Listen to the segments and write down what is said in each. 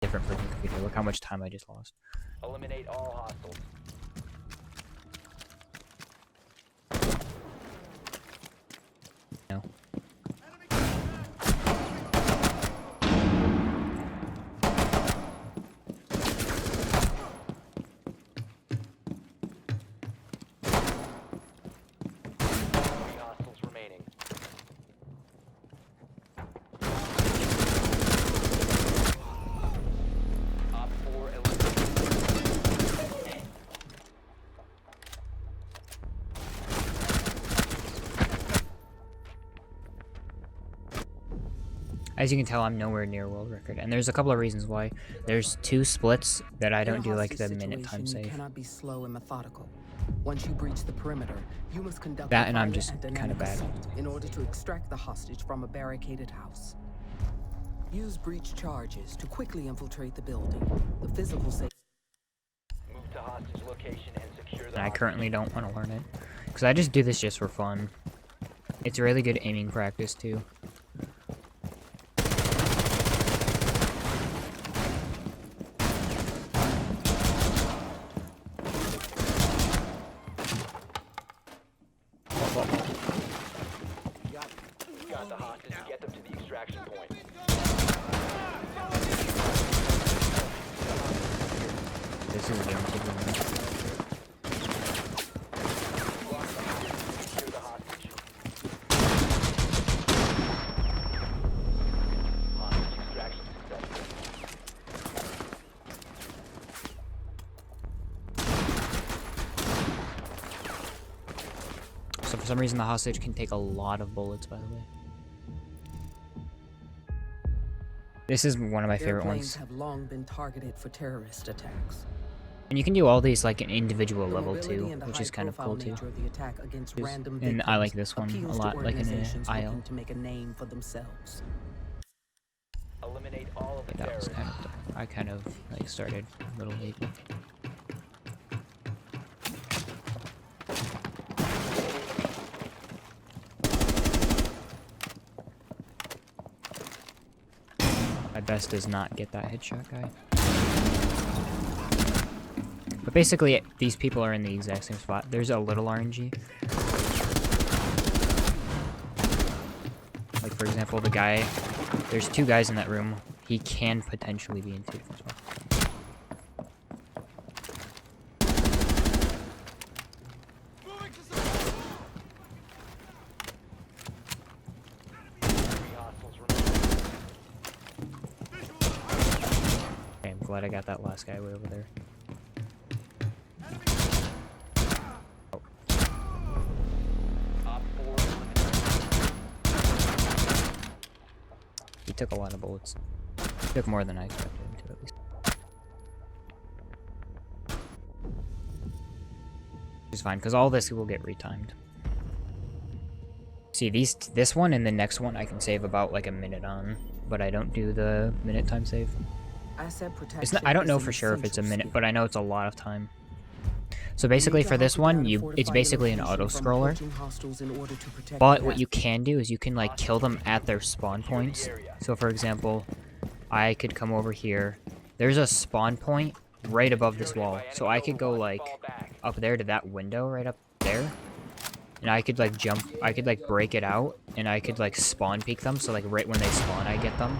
different freaking computer. Look how much time I just lost. Eliminate all hostiles. No. As you can tell, I'm nowhere near world record, and there's a couple of reasons why. There's 2 splits that I don't do like the minute time save. You cannot be slow and methodical. Once you breach the perimeter, you must conduct that, and I'm just kind of bad in order to extract the hostage from a barricaded house. Use breach charges to quickly infiltrate the building. The physical safety. Move to hostage location and secure the and I currently don't want to learn it because I just do this just for fun. It's really good aiming practice too. Got the hostage. Get them to the extraction point. This is a damn good one. Secure the hostage. Hostage extraction successful. So for some reason the hostage can take a lot of bullets, by the way. This is one of my favorite ones. Have long been targeted for terrorist attacks. And you can do all these like an individual level too, which is kind of cool too. And I like this one a lot, like in an IL. To make a name for themselves. Eliminate all of the That was terrorists. kind of, I kind of like started a little late. My best does not get that headshot guy. But basically, these people are in the exact same spot. There's a little RNG. Like, for example, the guy... There's 2 guys in that room. He can potentially be in 2 different spots. Okay, I'm glad I got that last guy way over there. He took a lot of bullets. He took more than I expected him to, at least. Which is fine, because all this will get retimed. See, this one and the next one I can save about like a minute on, but I don't do the minute time save. It's not, I don't know for sure if it's a minute, but I know it's a lot of time. So basically for this one, it's basically an auto-scroller. But what you can do is you can like kill them at their spawn points. So for example, I could come over here. There's a spawn point right above this wall. So I could go like up there to that window right up there. And I could like jump, I could like break it out and I could like spawn peek them. So like right when they spawn, I get them.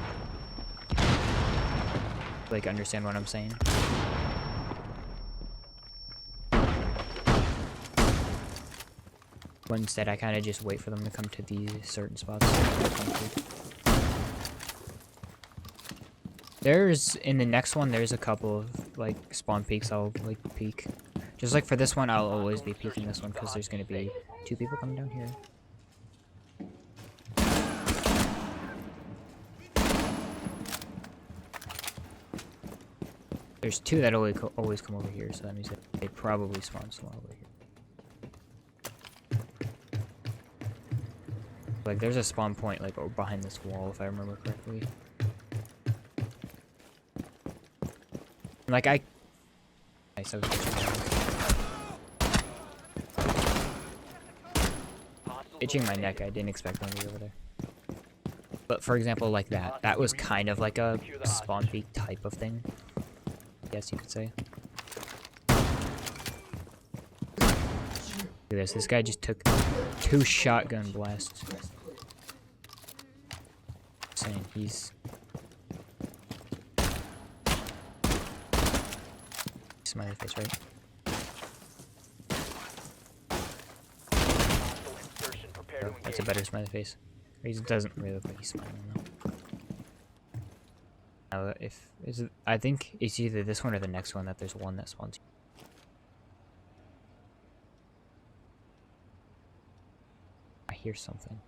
Like understand what I'm saying? But instead, I kind of just wait for them to come to these certain spots. There's, in the next one, there's a couple of, like, spawn peeks I'll, like, peek. Just like for this one, I'll always be peeking this one because there's going to be 2 people coming down here. There's 2 that always come over here, so that means that they probably spawn somewhere over here. Like, there's a spawn point, like, behind this wall, if I remember correctly. Like, Nice, I was itching my neck, I didn't expect them to be over there. But for example, like that. That was kind of like a spawn peak type of thing. Yes, you could say. Look at this. This guy just took 2 shotgun blasts. Saying he's... Smiley face, right? Oh, that's a better smiley face. He doesn't really look like he's smiling though. Now, I think it's either this one or the next one that there's one that spawns. I hear something.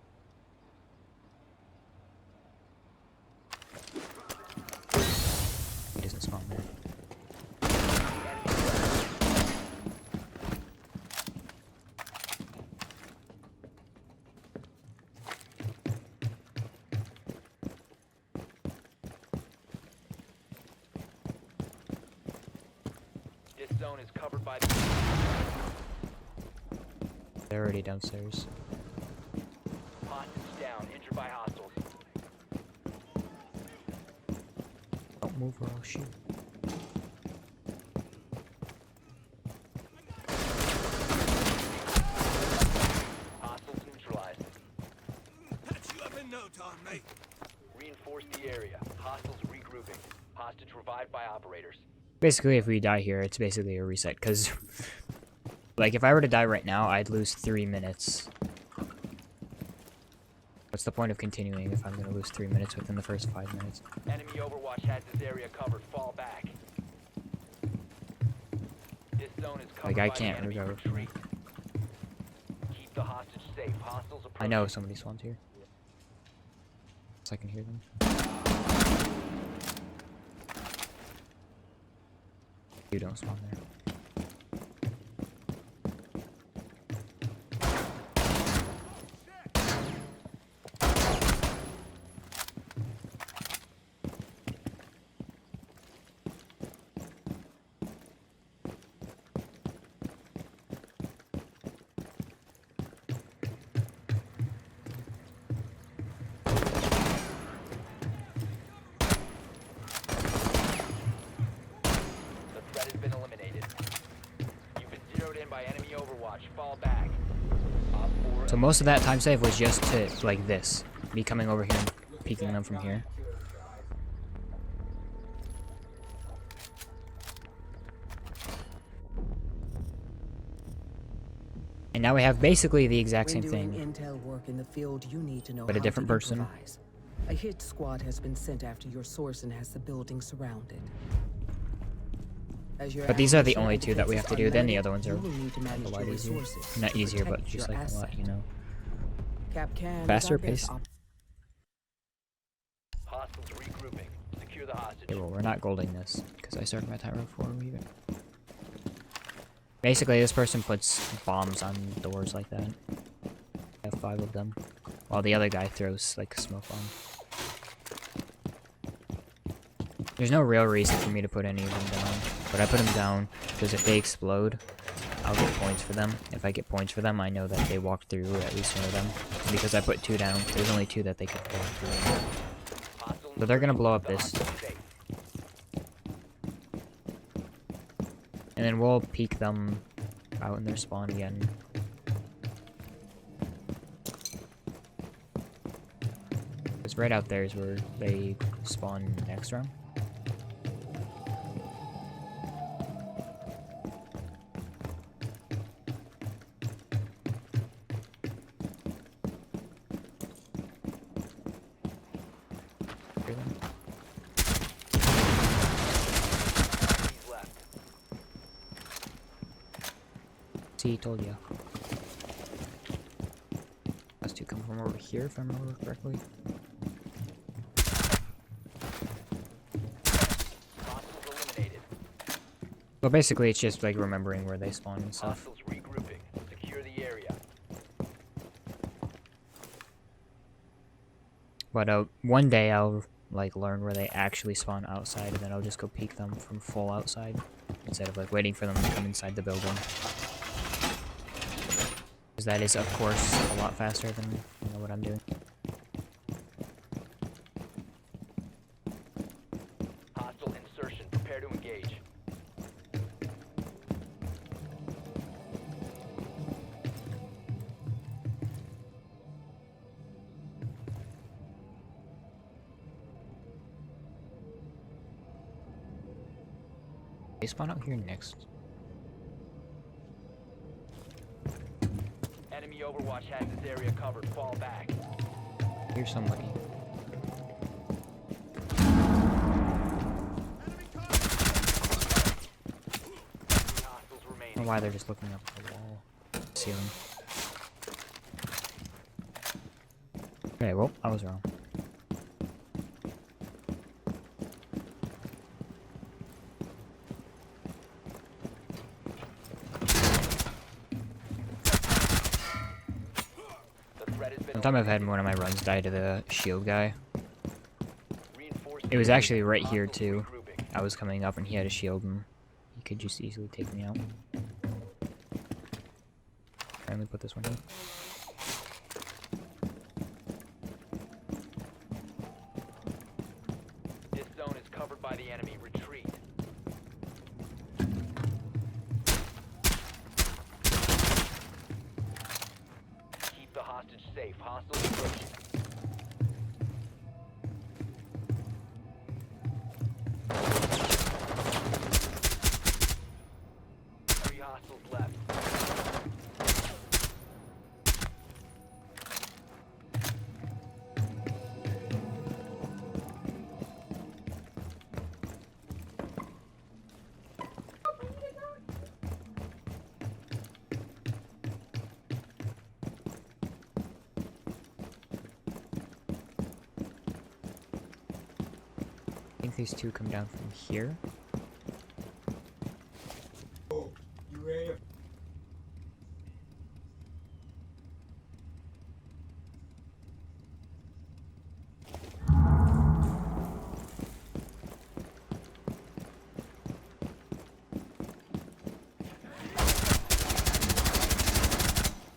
He doesn't spawn there. Zone is covered by the... They're already downstairs. Hostage down, injured by hostiles. Don't move or I'll shoot. Hostiles neutralized. Patch you up in no time, mate. Reinforce the area. Hostiles regrouping. Hostage revived by operators. Basically, if we die here, it's basically a reset, because, like, if I were to die right now, I'd lose 3 minutes. What's the point of continuing if I'm going to lose 3 minutes within the first 5 minutes? Enemy Overwatch has this area covered. Fall back. This zone is covered. Like, I by can't the enemy. recover. Retreat. Keep the hostage safe. Hostiles approaching. I know somebody spawns here. So I can hear them. You don't spawn there. Fall back. So most of that time save was just to, like, this. Me coming over here and peeking them from here. And now we have basically the exact same thing. Intel work in the field, you need to know But a how different to person. improvise. A hit squad has been sent after your source and has the building surrounded. But these are the only 2 that we have to do, then the other ones are a lot easier. Not easier, but just like a lot, you know. Faster paced. Hostiles regrouping. Secure the hostage. Okay, well, we're not golding this, because I started my timer before we even... Basically, this person puts bombs on doors like that. I have 5 of them. While the other guy throws, like, a smoke bomb. There's no real reason for me to put any of them down. But I put them down, because if they explode, I'll get points for them. If I get points for them, I know that they walked through at least one of them. Because I put 2 down, there's only 2 that they could walk through. So they're gonna blow up this. And then we'll peek them out in their spawn again. Because right out there is where they spawn next round. See, told ya. Has to come from over here, if I remember correctly. Well, basically, it's just like remembering where they spawn and stuff. Hostiles regrouping. Secure the area. But one day I'll like learn where they actually spawn outside, and then I'll just go peek them from full outside instead of like waiting for them to come inside the building. Because that is, of course, a lot faster than what I'm doing. They spawn out here next. Enemy Overwatch has this area covered. Fall back. Here's somebody. Hostiles I remaining. don't know why they're just looking up at the wall. Ceiling. Okay, well, I was wrong. The threat has been One time I've had one of my runs die to the shield guy. reinforced. It was actually right here Hostiles too. regrouping. I was coming up and he had a shield and he could just easily take me out. Let me put this one here. This zone is covered by the enemy. Retreat. Keep the hostage safe. Hostiles approaching. Three hostiles left. I think these two come down from here.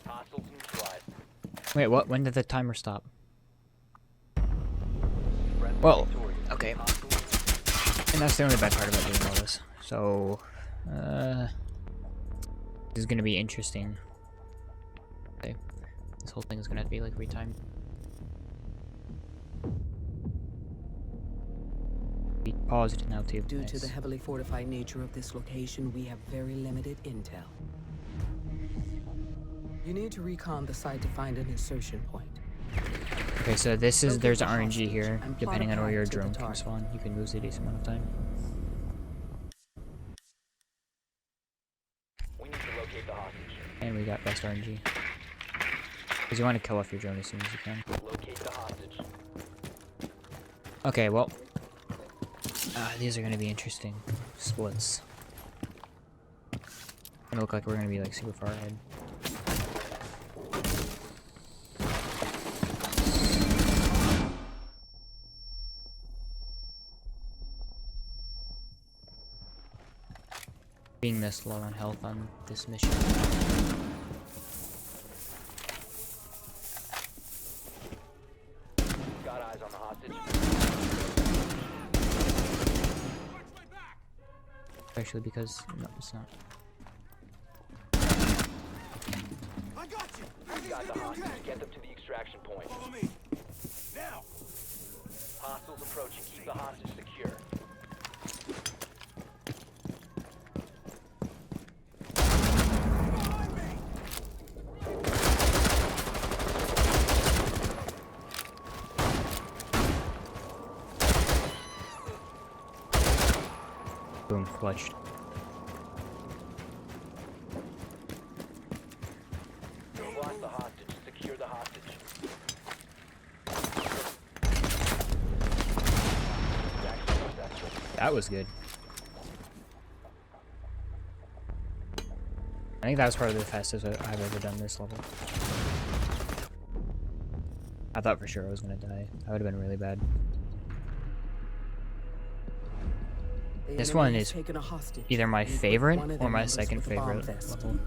Hostiles neutralized. Wait, what? When did the timer stop? Friendly Well, victorious. okay. Hostiles And that's the only bad part about doing all this. So, this is gonna be interesting. Okay. This whole thing is gonna have to be like retimed. We paused now too. Due to Nice. the heavily fortified nature of this location, we have very limited intel. You need to recon the site to find an insertion point. Okay, so this is, Locate there's the RNG hostage here. and plot Depending a on where your path to the drone can target. spawn, you can lose a decent amount of time. We need to locate the hostage. And we got best RNG. Because you want to kill off your drone as soon as you can. Locate the hostage. Okay, well. These are going to be interesting splits. Gonna look like we're going to be like super far ahead. Being this low on health on this mission. Got eyes on the hostage. Especially because, no, it's not. I got you. Got Everything's the gonna be hostage. okay. Get them to the extraction point. Follow me. Now. Hostiles approaching. Keep the hostage secure. Behind me. Boom, clutched. Block the hostage. Secure the hostage. Extraction successful. That was good. I think that was probably the fastest I've ever done this level. I thought for sure I was gonna die. That would have been really bad. The This enemy one has is taken a hostage. Either my You've put favorite one of or their my members second with a bomb favorite vest. level.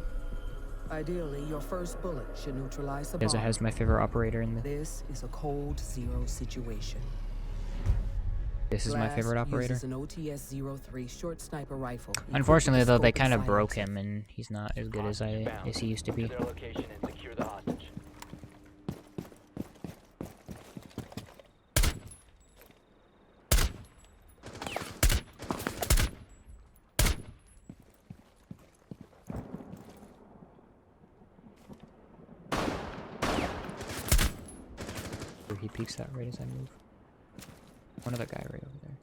Ideally, your first bullet should neutralize the Because it bomb. has my favorite operator in the. This is a cold zero situation. This is my Blast favorite operator. uses an OTS-03 short sniper rifle. equipped Unfortunately, with a though, they scope and kind of broke silencer. him, and he's not as good as Hostage found. he used to To be. their location and secure the hostage. peeks that right as I move. One other guy right over there.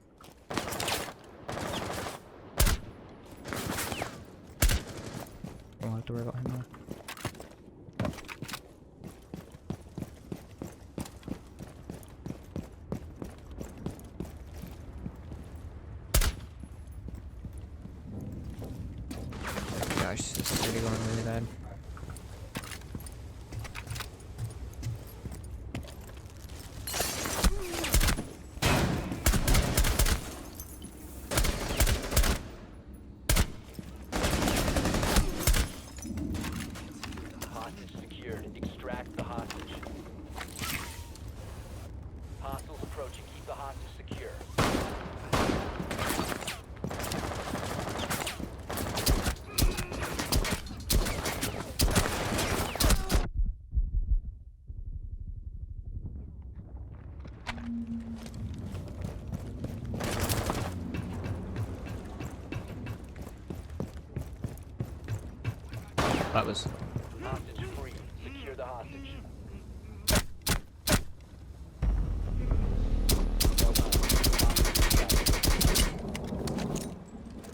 I won't have to worry about him now. Gosh, this is really going really bad. Hostage secured. Extract the hostage. Hostiles approaching. Keep the hostage secure. That was... Hostage free. Secure the hostage.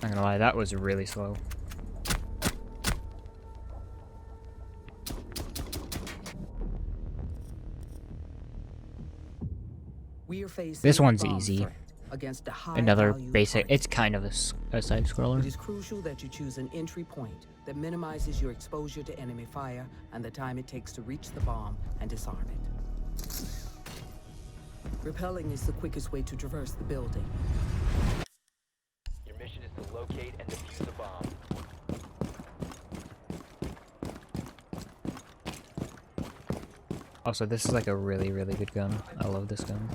Not gonna lie, that was really slow. We are facing This one's a bomb easy. threat against a high Another value basic... target. It's kind of a side It scroller. is crucial that you choose an entry point that minimizes your exposure to enemy fire and the time it takes to reach the bomb and disarm it. Repelling is the quickest way to traverse the building. Your mission is to locate and defuse a bomb. Also, this is like a really, really good gun. I love this gun.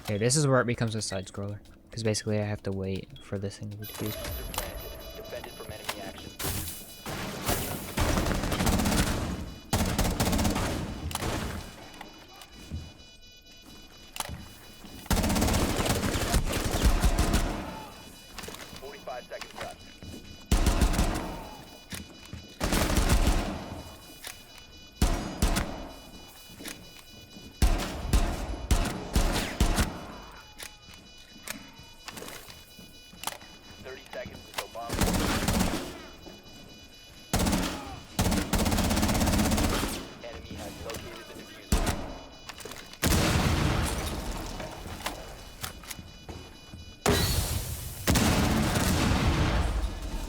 Okay, this is where it becomes a side scroller. Because basically I have to wait for this thing to be defused. Planted. Defended from enemy action. Seconds left. Enemy has located the diffuser.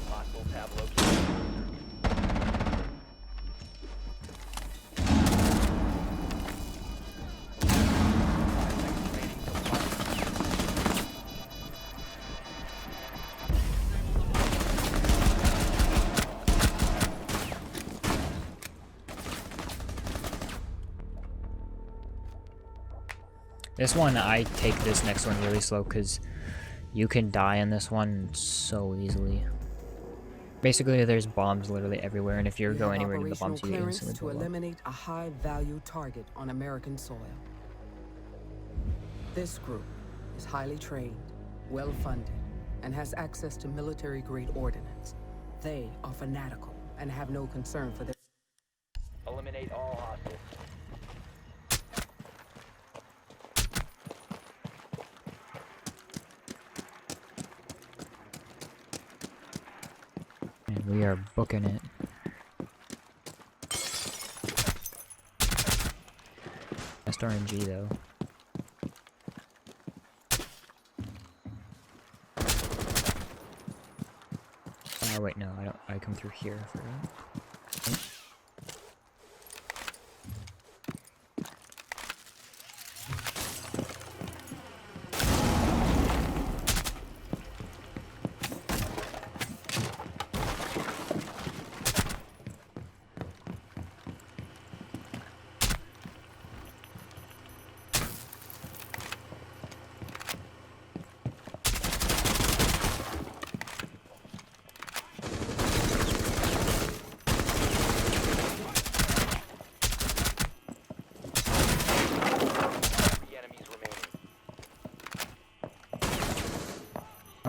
Hostiles have located the diffuser. This one, I take this next one really slow because you can die on this one so easily. Basically, there's bombs literally everywhere, and if you We go have anywhere near the operational bombs, you clearance instantly to blow up. eliminate a high-value target on American soil. This group is highly trained, well-funded, and has access to military-grade ordnance. They are fanatical and have no concern for their... Eliminate all hostiles. And we are booking it. Best RNG though. Oh wait, no, I don't. I come through here. I forgot.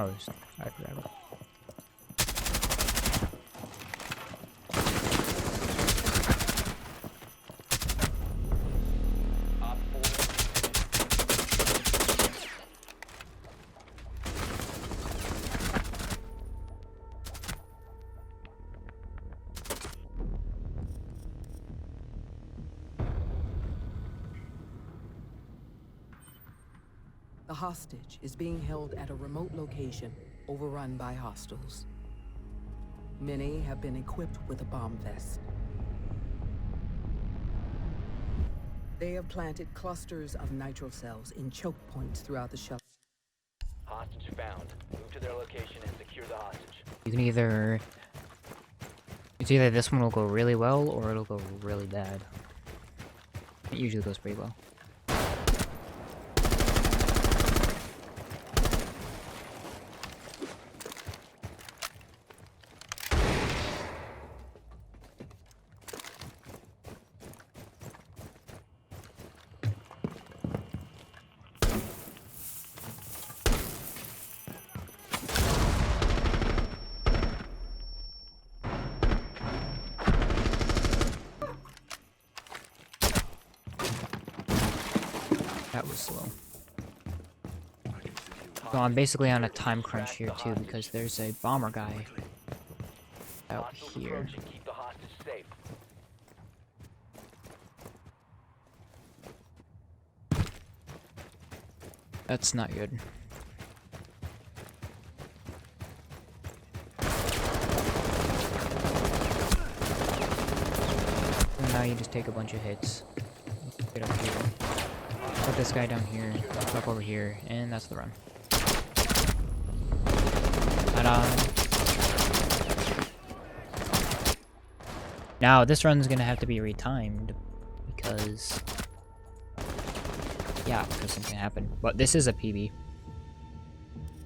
Oh, I grab it. Op 4. The hostage is being held at a remote location overrun by hostiles. Many have been equipped with a bomb vest. They have planted clusters of nitro cells in choke points throughout the shuttle. Hostage found. Move to their location and secure the hostage. You can either... It's either this one will go really well, or it'll go really bad. It usually goes pretty well. That was slow. So I'm basically on a time crunch here too, because there's a bomber guy out Hostiles here. approaching. Keep the hostage safe. That's not good. And now you just take a bunch of hits. Get up here. Put this guy down here, up over here, and that's the run. Ta-da! Now, this run's gonna have to be retimed, because... Yeah, because something happened. But this is a PB.